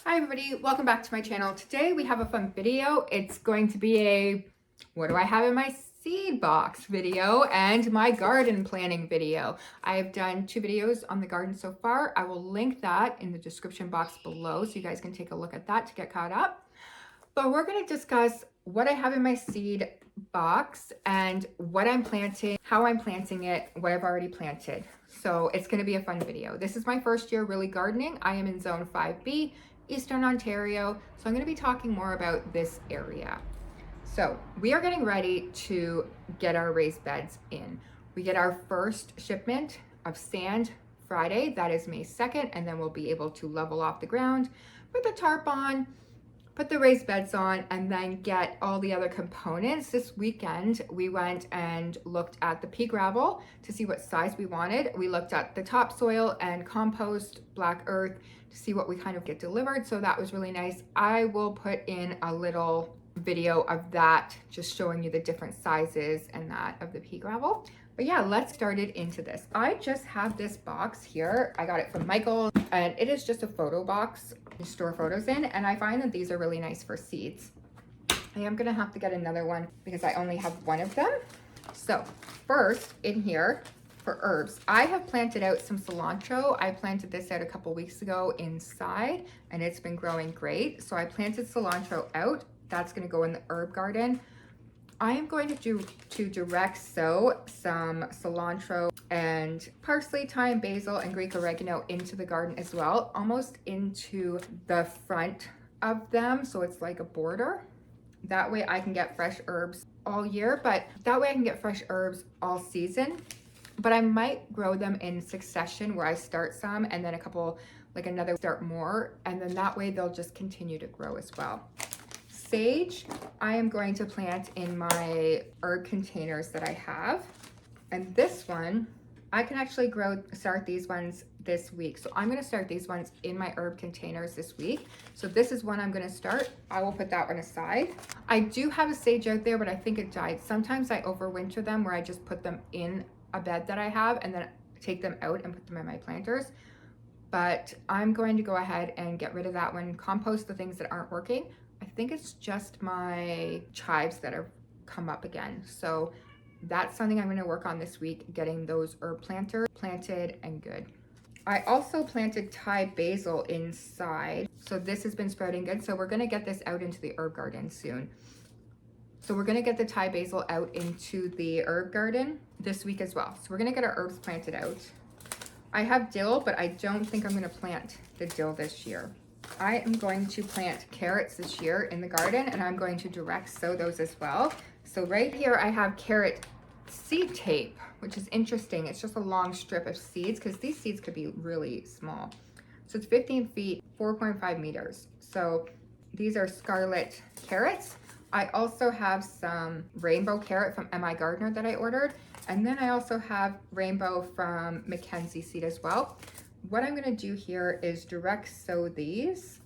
Hi everybody, welcome back to my channel. Today we have a fun video. It's going to be a what do I have in my seed box video and my garden planning video. I have done 2 videos on the garden so far. I will link that in the description box below so you guys can take a look at that to get caught up. But we're going to discuss what I have in my seed box and what I'm planting, how I'm planting it, what I've already planted. So it's going to be a fun video. This is my first year really gardening. I am in zone 5B, Eastern Ontario. So I'm going to be talking more about this area. So we are getting ready to get our raised beds in. We get our first shipment of sand Friday, that is May 2nd, and then we'll be able to level off the ground, put the tarp on, put the raised beds on, and then get all the other components. This weekend, we went and looked at the pea gravel to see what size we wanted. We looked at the topsoil and compost, black earth, to see what we kind of get delivered. So that was really nice. I will put in a little video of that, just showing you the different sizes and that of the pea gravel. But yeah, let's start it into this. I just have this box here. I got it from Michael, and it is just a photo box to store photos in, and I find that these are really nice for seeds. I am gonna have to get another one because I only have one of them. So first in here for herbs, I have planted out some cilantro. I planted this out a couple weeks ago inside and it's been growing great. So I planted cilantro out. That's gonna go in the herb garden. I am going to direct sow some cilantro and parsley, thyme, basil, and Greek oregano into the garden as well, almost into the front of them. So it's like a border. That way I can get fresh herbs all year, but that way I can get fresh herbs all season. But I might grow them in succession where I start some and then a couple, like another start more. And then that way they'll just continue to grow as well. Sage, I am going to plant in my herb containers that I have. And this one, I can actually start these ones this week. So I'm gonna start these ones in my herb containers this week. So this is one I'm gonna start. I will put that one aside. I do have a sage out there, but I think it died. Sometimes I overwinter them where I just put them in a bed that I have and then take them out and put them in my planters. But I'm going to go ahead and get rid of that one, compost the things that aren't working. I think it's just my chives that have come up again. So that's something I'm going to work on this week, getting those herb planters planted and good. I also planted Thai basil inside. So this has been sprouting good. So we're going to get this out into the herb garden soon. So we're going to get the Thai basil out into the herb garden this week as well. So we're going to get our herbs planted out. I have dill, but I don't think I'm going to plant the dill this year. I am going to plant carrots this year in the garden, and I'm going to direct sow those as well. So right here I have carrot seed tape, which is interesting. It's just a long strip of seeds because these seeds could be really small. So it's 15 feet, 4.5 meters. So these are scarlet carrots. I also have some rainbow carrot from M.I. Gardner that I ordered. And then I also have rainbow from Mackenzie Seed as well. What I'm gonna do here is direct sow these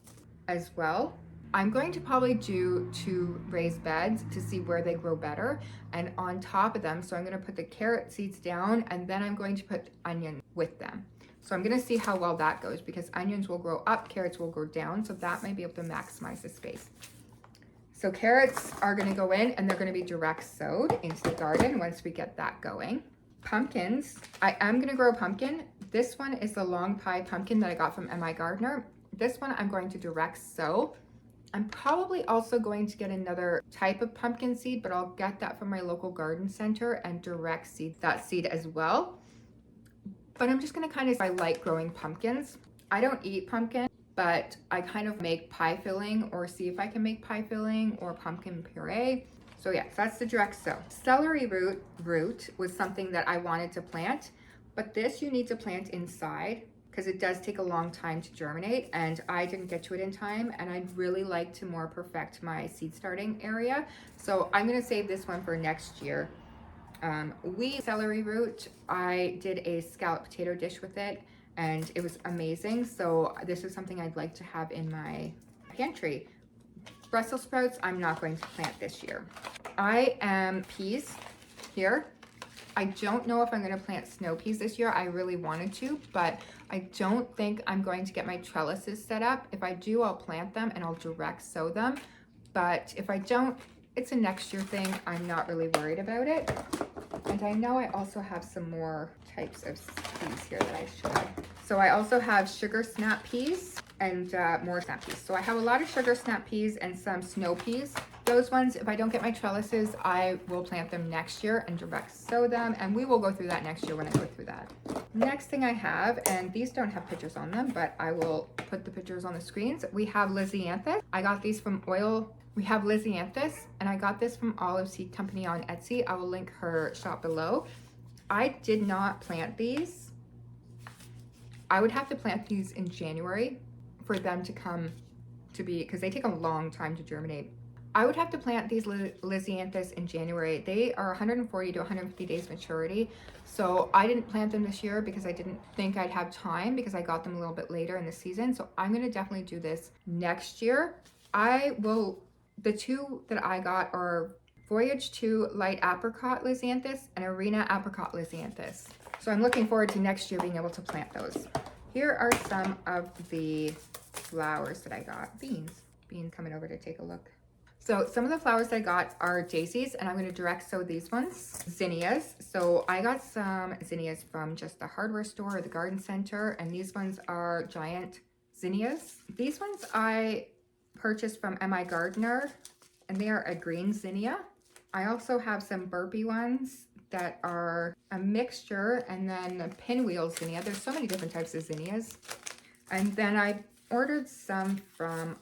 as well. I'm going to probably do 2 raised beds to see where they grow better. And on top of them, so I'm gonna put the carrot seeds down and then I'm going to put onion with them. So I'm gonna see how well that goes because onions will grow up, carrots will grow down. So that might be able to maximize the space. So carrots are gonna go in and they're gonna be direct sowed into the garden once we get that going. Pumpkins, I am gonna grow a pumpkin. This one is the long pie pumpkin that I got from M.I. Gardner. This one I'm going to direct sow. I'm probably also going to get another type of pumpkin seed, but I'll get that from my local garden center and direct seed that seed as well. But I'm just gonna I like growing pumpkins. I don't eat pumpkin, but I kind of make pie filling or see if I can make pie filling or pumpkin puree. So yeah, so that's the direct sow. Celery root was something that I wanted to plant, but this you need to plant inside because it does take a long time to germinate and I didn't get to it in time and I'd really like to more perfect my seed starting area. So I'm gonna save this one for next year. Celery root, I did a scalloped potato dish with it and it was amazing. So this is something I'd like to have in my pantry. Brussels sprouts, I'm not going to plant this year. I am peas here. I don't know if I'm going to plant snow peas this year. I really wanted to, but I don't think I'm going to get my trellises set up. If I do, I'll plant them and I'll direct sow them. But if I don't, it's a next year thing. I'm not really worried about it. And I know I also have some more types of peas here that I should. So I also have sugar snap peas and more snap peas. So I have a lot of sugar snap peas and some snow peas. Those ones, if I don't get my trellises, I will plant them next year and direct sow them, and we will go through that next year when I go through that. Next thing I have, and these don't have pictures on them, but I will put the pictures on the screens. We have Lisianthus. I got these from We have Lisianthus, and I got this from Olive Seed Company on Etsy. I will link her shop below. I did not plant these. I would have to plant these in January for them to come to be, because they take a long time to germinate. I would have to plant these Lisianthus in January. They are 140 to 150 days maturity. So I didn't plant them this year because I didn't think I'd have time, because I got them a little bit later in the season. So I'm going to definitely do this next year. The two that I got are Voyage 2 Light Apricot Lisianthus and Arena Apricot Lisianthus. So I'm looking forward to next year being able to plant those. Here are some of the flowers that I got. Bean coming over to take a look. So some of the flowers I got are daisies, and I'm going to direct sow these ones. Zinnias. So I got some zinnias from just the hardware store or the garden center, and these ones are giant zinnias. These ones I purchased from M.I. Gardener, and they are a green zinnia. I also have some burpee ones that are a mixture, and then a pinwheel zinnia. There's so many different types of zinnias. And then I ordered some from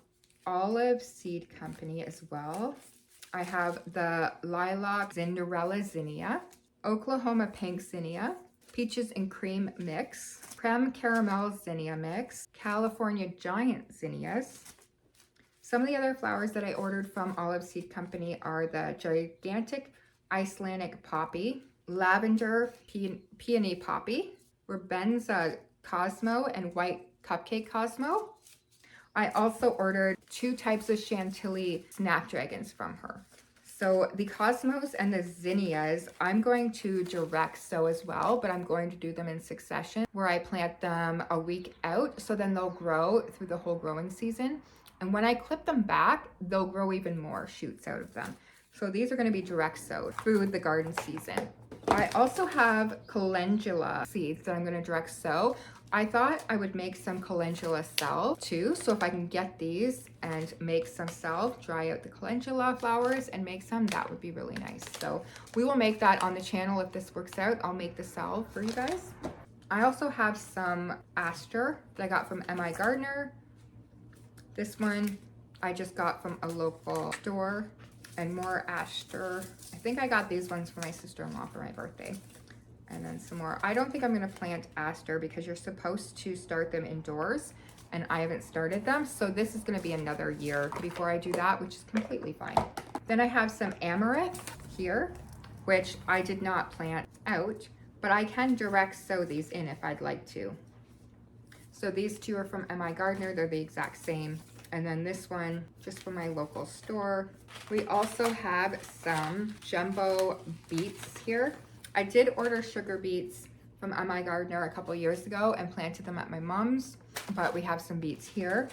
Olive Seed Company as well. I have the Lilac Cinderella Zinnia, Oklahoma Pink Zinnia, Peaches and Cream Mix, Creme Caramel Zinnia Mix, California Giant Zinnias. Some of the other flowers that I ordered from Olive Seed Company are the Gigantic Icelandic Poppy, Lavender Peony Poppy, Rabenza Cosmo, and White Cupcake Cosmo. I also ordered 2 types of Chantilly Snapdragons from her. So the Cosmos and the Zinnias, I'm going to direct sow as well, but I'm going to do them in succession where I plant them a week out, so then they'll grow through the whole growing season. And when I clip them back, they'll grow even more shoots out of them. So these are going to be direct sowed through the garden season. I also have calendula seeds that I'm going to direct sow. I thought I would make some calendula salve too. So if I can get these and make some salve, dry out the calendula flowers and make some, that would be really nice. So we will make that on the channel. If this works out, I'll make the salve for you guys. I also have some aster that I got from M.I. Gardener. This one I just got from a local store, and more aster. I think I got these ones for my sister-in-law for my birthday. And then some more. I don't think I'm gonna plant aster because you're supposed to start them indoors, and I haven't started them. So this is gonna be another year before I do that, which is completely fine. Then I have some amaranth here, which I did not plant out, but I can direct sow these in if I'd like to. So these 2 are from M.I. Gardener. They're the exact same. And then this one, just from my local store. We also have some jumbo beets here. I did order sugar beets from M.I. Gardener a couple years ago and planted them at my mom's, but we have some beets here.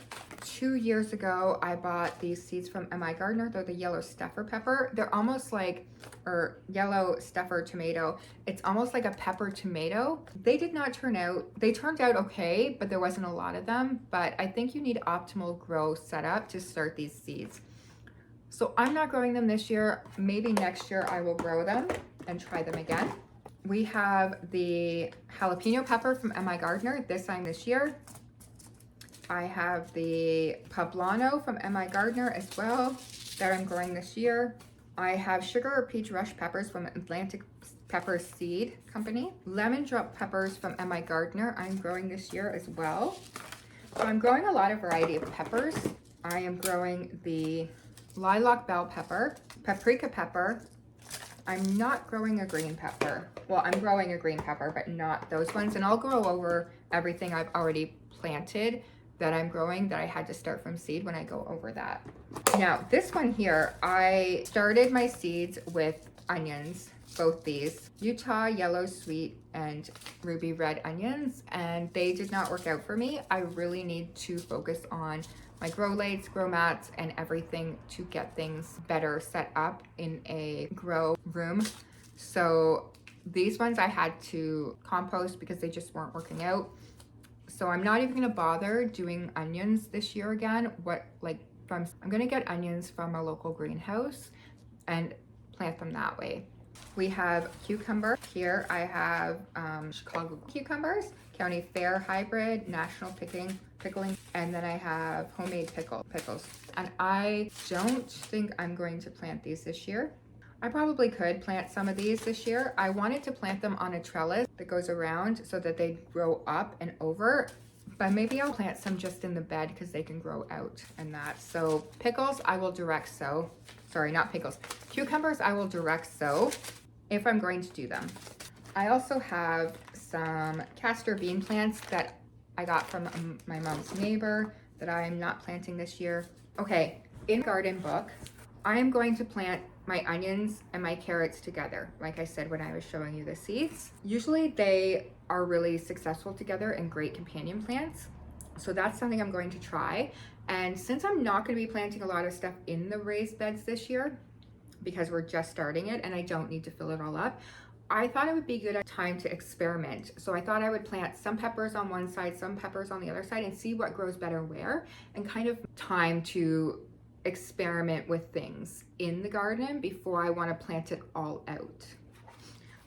2 years ago, I bought these seeds from M.I. Gardener. They're the yellow stuffer pepper. They're almost like, or yellow stuffer tomato. It's almost like a pepper tomato. They did not turn out, they turned out okay, but there wasn't a lot of them. But I think you need optimal grow setup to start these seeds. So I'm not growing them this year. Maybe next year I will grow them and try them again. We have the jalapeno pepper from M.I. Gardener this year. I have the poblano from M.I. Gardener as well that I'm growing this year. I have sugar or peach rush peppers from Atlantic Pepper Seed Company. Lemon drop peppers from M.I. Gardener I'm growing this year as well. So I'm growing a lot of variety of peppers. I am growing the lilac bell pepper, paprika pepper. I'm not growing a green pepper. Well, I'm growing a green pepper, but not those ones. And I'll go over everything I've already planted that I'm growing that I had to start from seed when I go over that. Now, this one here, I started my seeds with onions, both these, Utah yellow sweet and ruby red onions, and they did not work out for me. I really need to focus on my grow lights, grow mats, and everything to get things better set up in a grow room. So these ones I had to compost because they just weren't working out. So I'm not even gonna bother doing onions this year again. I'm gonna get onions from a local greenhouse and plant them that way. We have cucumber. Here I have Chicago cucumbers, County Fair hybrid, national pickling, and then I have homemade pickles. And I don't think I'm going to plant these this year. I probably could plant some of these this year. I wanted to plant them on a trellis that goes around so that they grow up and over, but maybe I'll plant some just in the bed because they can grow out and that. So pickles, I will direct sow. Sorry, not pickles. Cucumbers, I will direct sow if I'm going to do them. I also have some castor bean plants that I got from my mom's neighbor that I'm not planting this year. Okay, in garden book, I am going to plant my onions and my carrots together, like I said when I was showing you the seeds. Usually they are really successful together and great companion plants. So that's something I'm going to try. And since I'm not going to be planting a lot of stuff in the raised beds this year, because we're just starting it and I don't need to fill it all up, I thought it would be a good time to experiment. So I thought I would plant some peppers on one side, some peppers on the other side, and see what grows better where, and kind of time to experiment with things in the garden before I want to plant it all out.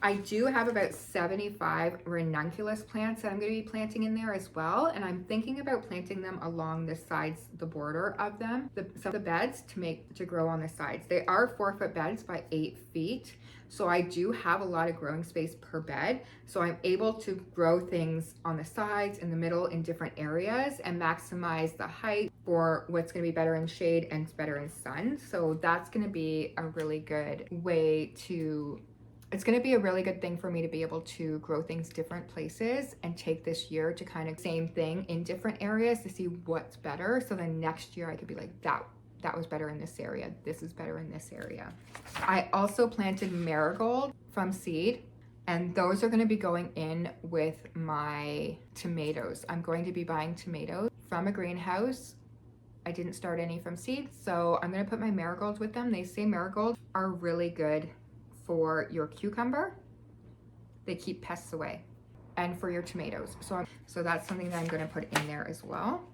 I do have about 75 ranunculus plants that I'm going to be planting in there as well, and I'm thinking about planting them along the sides, the border of them, some of the beds to grow on the sides. They are 4-foot beds by 8 feet, so I do have a lot of growing space per bed, so I'm able to grow things on the sides, in the middle, in different areas, and maximize the height for what's going to be better in shade and better in sun. So that's going to be a really good way to it's going to be a really good thing for me to be able to grow things different places and take this year to kind of same thing in different areas to see what's better. So then next year I could be like, that was better in this area. This is better in this area. I also planted marigold from seed, and those are going to be going in with my tomatoes. I'm going to be buying tomatoes from a greenhouse. I didn't start any from seed, so I'm going to put my marigolds with them. They say marigolds are really good for your cucumber. They keep pests away, and for your tomatoes. So that's something that I'm going to put in there as well.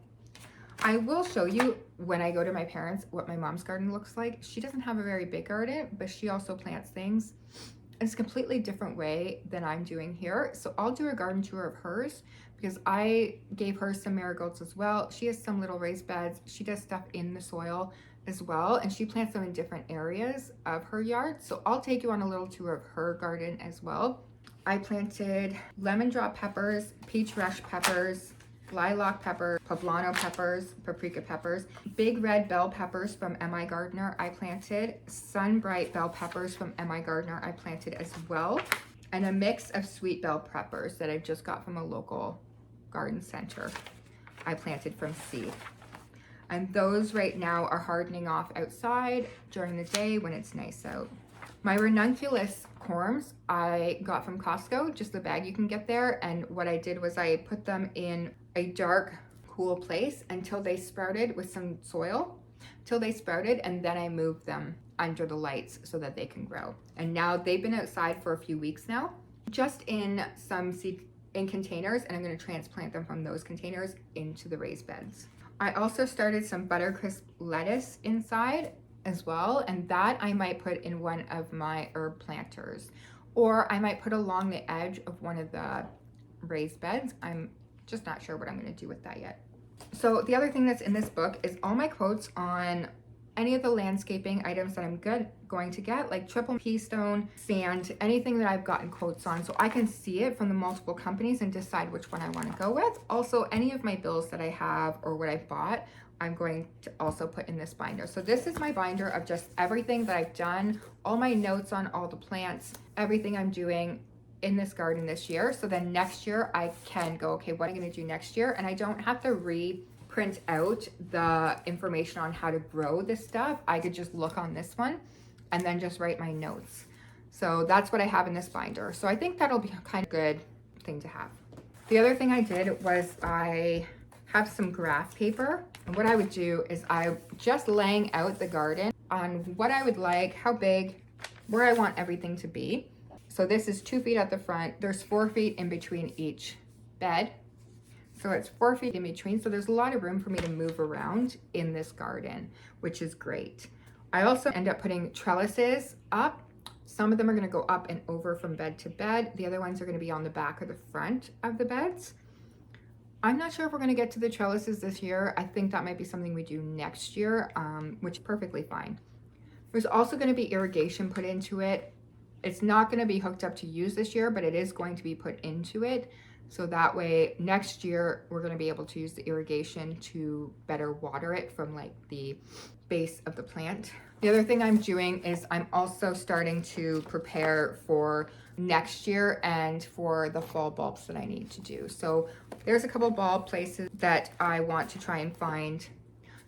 I will show you when I go to my parents what my mom's garden looks like. She doesn't have a very big garden, but she also plants things. It's a completely different way than I'm doing here. So I'll do a garden tour of hers because I gave her some marigolds as well. She has some little raised beds. She does stuff in the soil as well, and she plants them in different areas of her yard. So I'll take you on a little tour of her garden as well. I planted lemon drop peppers, peach rush peppers, lilac pepper, poblano peppers, paprika peppers, big red bell peppers from M.I. Gardner I planted, sunbright bell peppers from M.I. Gardner I planted as well, and a mix of sweet bell peppers that I just got from a local garden center I planted from seed. And those right now are hardening off outside during the day when it's nice out. My ranunculus corms I got from Costco, just the bag you can get there. And what I did was I put them in a dark, cool place until they sprouted with some soil, and then I moved them under the lights so that they can grow. And now they've been outside for a few weeks now, just in some seed in containers, and I'm going to transplant them from those containers into the raised beds. I also started some Buttercrisp lettuce inside as well, and that I might put in one of my herb planters, or I might put along the edge of one of the raised beds. I'm just not sure what I'm going to do with that yet. So the other thing that's in this book is all my quotes on any of the landscaping items that I'm going to get, like triple keystone, sand, anything that I've gotten quotes on, so I can see it from the multiple companies and decide which one I want to go with. Also, any of my bills that I have or what I bought, I'm going to also put in this binder. So this is my binder of just everything that I've done, all my notes on all the plants, everything I'm doing in this garden this year. So then next year I can go, okay, what am I going to do next year? And I don't have to print out the information on how to grow this stuff. I could just look on this one and then just write my notes. So that's what I have in this binder. So I think that'll be a kind of good thing to have. The other thing I did was I have some graph paper. And what I would do is I just laying out the garden on what I would like, how big, where I want everything to be. So this is 2 feet at the front. There's 4 feet in between each bed. So it's 4 feet in between. So there's a lot of room for me to move around in this garden, which is great. I also end up putting trellises up. Some of them are going to go up and over from bed to bed. The other ones are going to be on the back or the front of the beds. I'm not sure if we're going to get to the trellises this year. I think that might be something we do next year, which is perfectly fine. There's also going to be irrigation put into it. It's not going to be hooked up to use this year, but it is going to be put into it. So that way next year we're going to be able to use the irrigation to better water it from like the base of the plant. The other thing I'm doing is I'm also starting to prepare for next year and for the fall bulbs that I need to do. So there's a couple bulb places that I want to try and find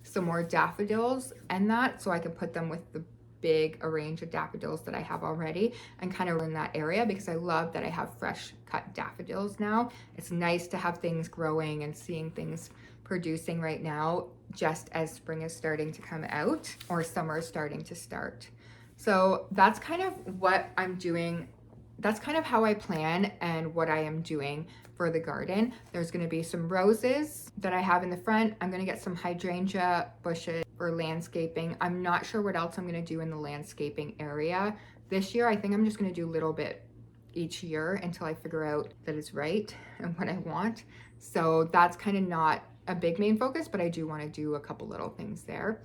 some more daffodils and that, so I can put them with the big arrange of daffodils that I have already and kind of in that area, because I love that I have fresh cut daffodils now. It's nice to have things growing and seeing things producing right now, just as spring is starting to come out or summer is starting to start. So that's kind of what I'm doing. That's kind of how I plan and what I am doing for the garden. There's going to be some roses that I have in the front. I'm going to get some hydrangea bushes for landscaping. I'm not sure what else I'm going to do in the landscaping area this year. I think I'm just going to do a little bit each year until I figure out that it's right and what I want. So that's kind of not a big main focus, but I do want to do a couple little things there.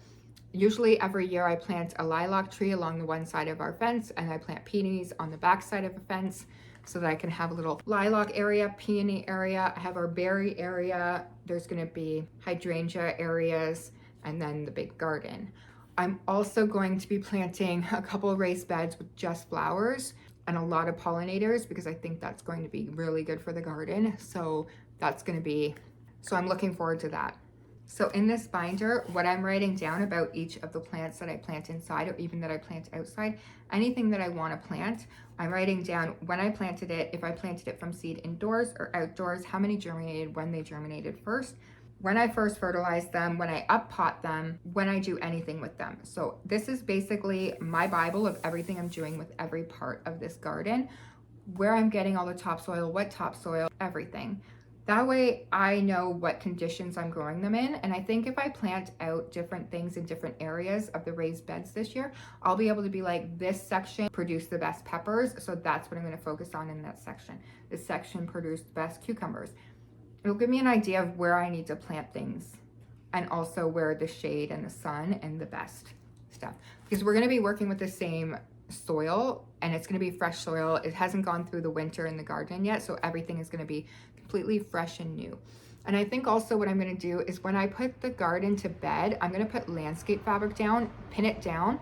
Usually every year I plant a lilac tree along the one side of our fence, and I plant peonies on the back side of the fence so that I can have a little lilac area, peony area. I have our berry area. There's going to be hydrangea areas, and then the big garden. I'm also going to be planting a couple of raised beds with just flowers and a lot of pollinators, because I think that's going to be really good for the garden. So I'm looking forward to that. So in this binder, what I'm writing down about each of the plants that I plant inside or even that I plant outside, anything that I want to plant, I'm writing down when I planted it, if I planted it from seed indoors or outdoors, how many germinated, when they germinated first, when I first fertilized them, when I up pot them, when I do anything with them. So this is basically my Bible of everything I'm doing with every part of this garden, where I'm getting all the topsoil, what topsoil, everything. That way I know what conditions I'm growing them in. And I think if I plant out different things in different areas of the raised beds this year, I'll be able to be like, this section produced the best peppers, so that's what I'm going to focus on in that section. This section produced the best cucumbers. It'll give me an idea of where I need to plant things, and also where the shade and the sun and the best stuff. Because we're going to be working with the same soil, and it's going to be fresh soil. It hasn't gone through the winter in the garden yet, so everything is going to be completely fresh and new. And I think also what I'm going to do is when I put the garden to bed, I'm going to put landscape fabric down, pin it down.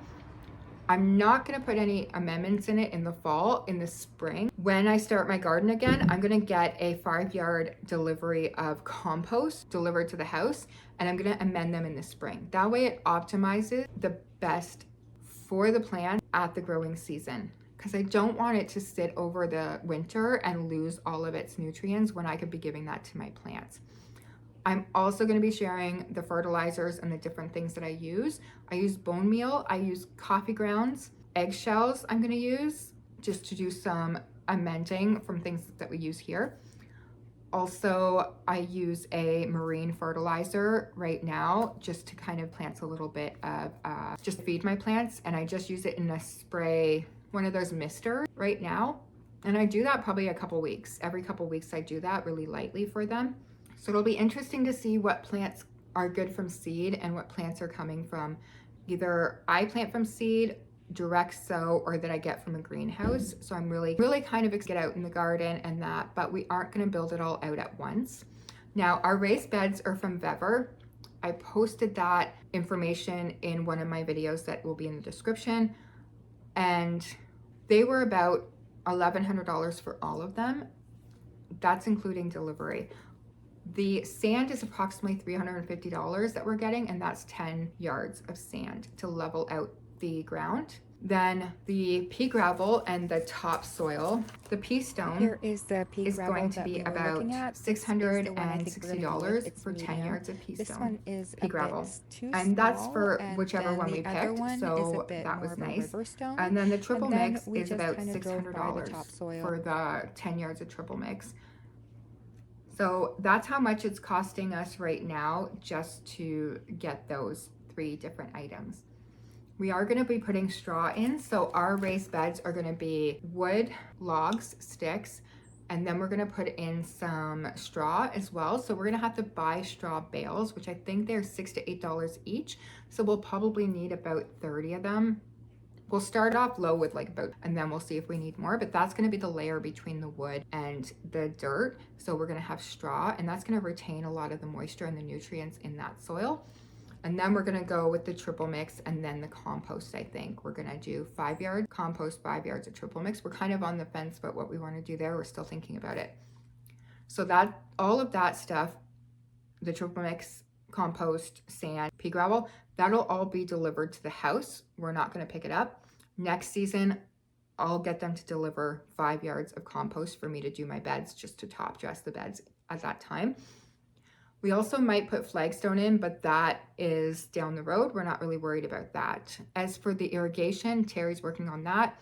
I'm not going to put any amendments in it in the fall. In the spring, when I start my garden again, I'm going to get a 5-yard delivery of compost delivered to the house, and I'm going to amend them in the spring. That way it optimizes the best for the plant at the growing season, because I don't want it to sit over the winter and lose all of its nutrients when I could be giving that to my plants. I'm also going to be sharing the fertilizers and the different things that I use. I use bone meal, I use coffee grounds, eggshells I'm going to use just to do some amending from things that we use here. Also, I use a marine fertilizer right now just to kind of plant a little bit of, just feed my plants. And I just use it in a spray, one of those misters right now. And I do that probably a couple weeks. Every couple weeks I do that really lightly for them. So it'll be interesting to see what plants are good from seed and what plants are coming from either I plant from seed, direct sow, or that I get from a greenhouse. So I'm really kind of get out in the garden and that, but we aren't going to build it all out at once. Now our raised beds are from Vever. I posted that information in one of my videos that will be in the description, and they were about $1,100 for all of them. That's including delivery. The sand is approximately $350 that we're getting, and that's 10 yards of sand to level out the ground. Then the pea gravel and the topsoil. The pea stone Here is the pea is gravel going to that be we were about looking at. This is the one I think we're gonna go with. $660 It's for 10 medium. yards of pea This stone, one is pea a gravel. bit too And that's small, for and whichever then one the we other picked, one is a so bit that more was of a nice. river stone. And then the triple And then mix we is just about kind of drove by the $600 topsoil. for the 10 yards of triple mix. So that's how much it's costing us right now just to get those 3 different items. We are going to be putting straw in, so our raised beds are going to be wood, logs, sticks, and then we're going to put in some straw as well. So we're going to have to buy straw bales, which I think they're $6 to $8 each. So we'll probably need about 30 of them. We'll start off low with like about, and then we'll see if we need more, but that's going to be the layer between the wood and the dirt. So we're going to have straw, and that's going to retain a lot of the moisture and the nutrients in that soil. And then we're gonna go with the triple mix and then the compost. I think we're gonna do 5 yards compost, 5 yards of triple mix. We're kind of on the fence about what we wanna do there. We're still thinking about it. So that, all of that stuff, the triple mix, compost, sand, pea gravel, that'll all be delivered to the house. We're not gonna pick it up. Next season, I'll get them to deliver 5 yards of compost for me to do my beds, just to top dress the beds at that time. We also might put flagstone in, but that is down the road. We're not really worried about that. As for the irrigation, Terry's working on that.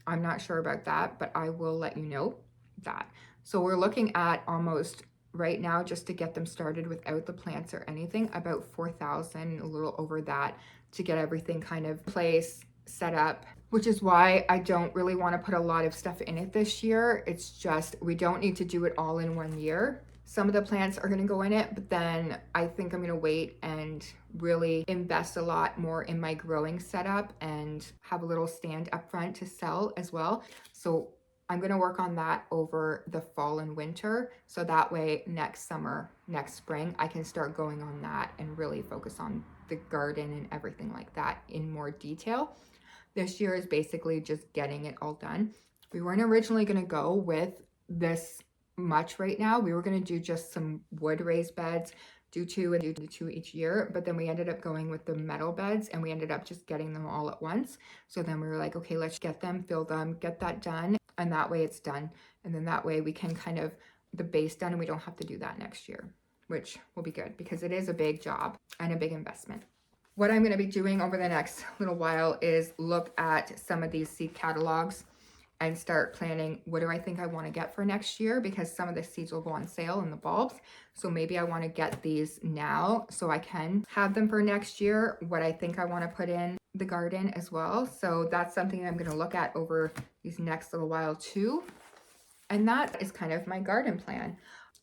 I'm not sure about that, but I will let you know that. So we're looking at almost right now, just to get them started without the plants or anything, about 4,000, a little over that, to get everything kind of place, set up, which is why I don't really want to put a lot of stuff in it this year. It's just, we don't need to do it all in one year. Some of the plants are going to go in it, but then I think I'm going to wait and really invest a lot more in my growing setup and have a little stand up front to sell as well. So I'm going to work on that over the fall and winter. So that way next summer, next spring, I can start going on that and really focus on the garden and everything like that in more detail. This year is basically just getting it all done. We weren't originally going to go with this much right now. We were going to do just some wood raised beds, do 2 and do 2 each year, but then we ended up going with the metal beds and we ended up just getting them all at once. So then we were like, okay, let's get them, fill them, get that done, and that way it's done. And then that way we can kind of the base done and we don't have to do that next year, which will be good because it is a big job and a big investment. What I'm going to be doing over the next little while is look at some of these seed catalogs and start planning what do I think I want to get for next year, because some of the seeds will go on sale in the bulbs. So maybe I want to get these now so I can have them for next year, what I think I want to put in the garden as well. So that's something I'm going to look at over these next little while too. And that is kind of my garden plan.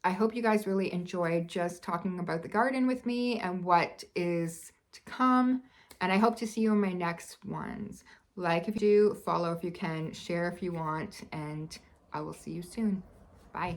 I hope you guys really enjoyed just talking about the garden with me and what is to come. And I hope to see you in my next ones. Like if you do, follow if you can, share if you want, and I will see you soon. Bye.